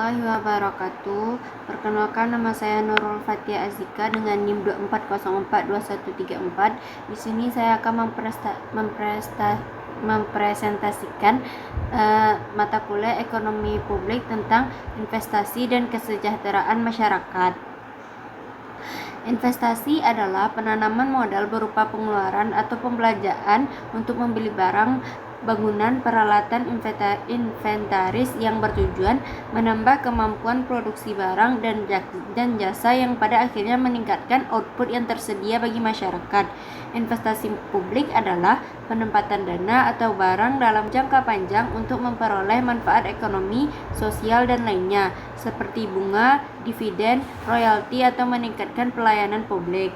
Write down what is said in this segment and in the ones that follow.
warahmatullahi wabarakatuh. Perkenalkan, nama saya Nurul Fatia Azika dengan NIM 24042134. Di sini saya akan mempresentasikan mata kuliah ekonomi publik tentang investasi dan kesejahteraan masyarakat. Investasi adalah penanaman modal berupa pengeluaran atau pembelanjaan untuk membeli barang, bangunan, peralatan, inventaris yang bertujuan menambah kemampuan produksi barang dan jasa yang pada akhirnya meningkatkan output yang tersedia bagi masyarakat. Investasi publik adalah penempatan dana atau barang dalam jangka panjang untuk memperoleh manfaat ekonomi, sosial, dan lainnya, seperti bunga, dividen, royalti, atau meningkatkan pelayanan publik.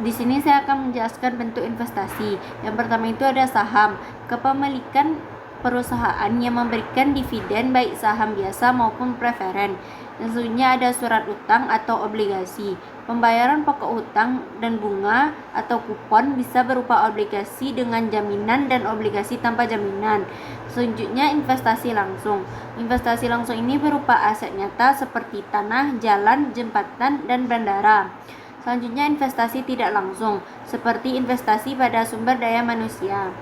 Di sini saya akan menjelaskan bentuk investasi. Yang pertama itu ada saham, kepemilikan perusahaan yang memberikan dividen baik saham biasa maupun preferen. Dan selanjutnya ada surat utang atau obligasi. Pembayaran pokok utang dan bunga atau kupon bisa berupa obligasi dengan jaminan dan obligasi tanpa jaminan. Selanjutnya investasi langsung. Investasi langsung ini berupa aset nyata seperti tanah, jalan, jembatan, dan bandara. Selanjutnya investasi tidak langsung, seperti investasi pada sumber daya manusia.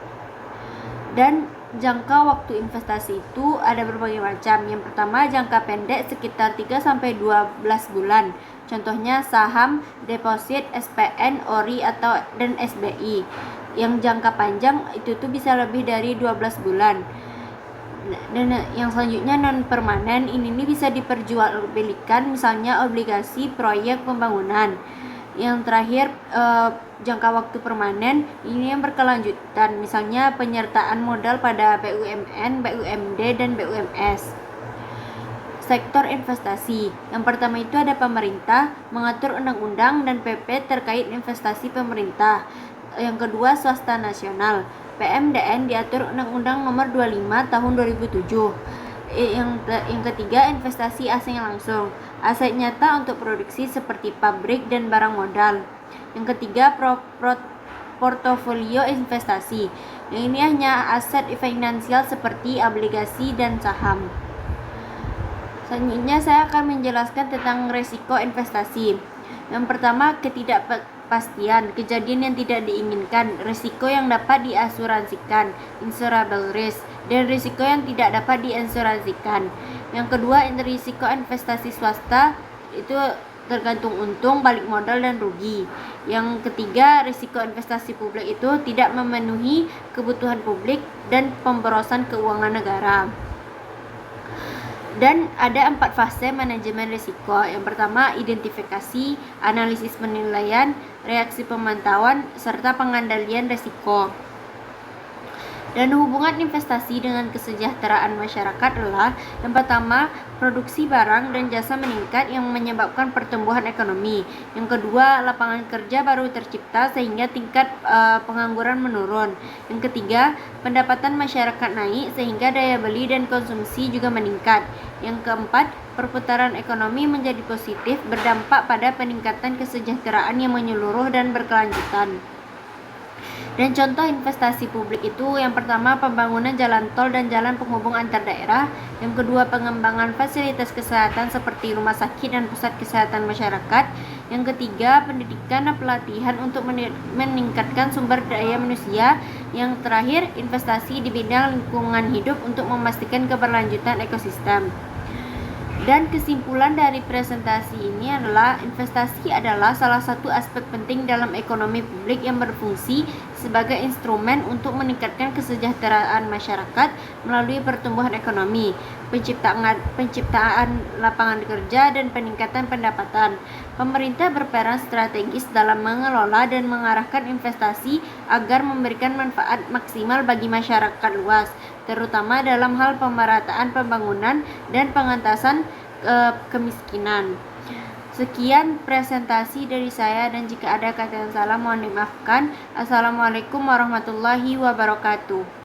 Dan jangka waktu investasi itu ada berbagai macam. Yang pertama, jangka pendek sekitar 3-12 bulan. Contohnya saham, deposit, SPN, ORI dan SBI. Yang jangka panjang itu tuh bisa lebih dari 12 bulan. Dan yang selanjutnya non permanen, ini bisa diperjualbelikan, misalnya obligasi proyek pembangunan. Yang terakhir jangka waktu permanen, ini yang berkelanjutan, misalnya penyertaan modal pada BUMN, BUMD, dan BUMS. Sektor investasi. Yang pertama itu ada pemerintah, mengatur undang-undang dan PP terkait investasi pemerintah. Yang kedua swasta nasional, PMDN diatur Undang-Undang Nomor 25 Tahun 2007. Yang ketiga investasi asing langsung, aset nyata untuk produksi seperti pabrik dan barang modal. Yang ketiga portofolio investasi, yang ini hanya aset finansial seperti obligasi dan saham. Selanjutnya saya akan menjelaskan tentang risiko investasi. Yang pertama, ketidakpastian, kejadian yang tidak diinginkan, risiko yang dapat diasuransikan, insurable risk, dan risiko yang tidak dapat diasuransikan. Yang kedua, risiko investasi swasta itu tergantung untung, balik modal, dan rugi. Yang ketiga, risiko investasi publik itu tidak memenuhi kebutuhan publik dan pemborosan keuangan negara. Dan ada 4 fase manajemen risiko. Yang pertama, identifikasi, analisis penilaian, reaksi pemantauan, serta pengendalian risiko. Dan hubungan investasi dengan kesejahteraan masyarakat adalah yang pertama, produksi barang dan jasa meningkat yang menyebabkan pertumbuhan ekonomi. Yang kedua, lapangan kerja baru tercipta sehingga tingkat pengangguran menurun. Yang ketiga, pendapatan masyarakat naik sehingga daya beli dan konsumsi juga meningkat. Yang keempat, perputaran ekonomi menjadi positif, berdampak pada peningkatan kesejahteraan yang menyeluruh dan berkelanjutan. Dan contoh investasi publik itu yang pertama, pembangunan jalan tol dan jalan penghubung antar daerah. Yang kedua, pengembangan fasilitas kesehatan seperti rumah sakit dan pusat kesehatan masyarakat. Yang ketiga, pendidikan dan pelatihan untuk meningkatkan sumber daya manusia. Yang terakhir, investasi di bidang lingkungan hidup untuk memastikan keberlanjutan ekosistem. Dan kesimpulan dari presentasi ini adalah investasi adalah salah satu aspek penting dalam ekonomi publik yang berfungsi sebagai instrumen untuk meningkatkan kesejahteraan masyarakat melalui pertumbuhan ekonomi, penciptaan lapangan kerja, dan peningkatan pendapatan. Pemerintah berperan strategis dalam mengelola dan mengarahkan investasi agar memberikan manfaat maksimal bagi masyarakat luas, terutama dalam hal pemerataan pembangunan dan pengentasan kemiskinan. Sekian presentasi dari saya, dan jika ada kata yang salah mohon dimaafkan. Assalamualaikum warahmatullahi wabarakatuh.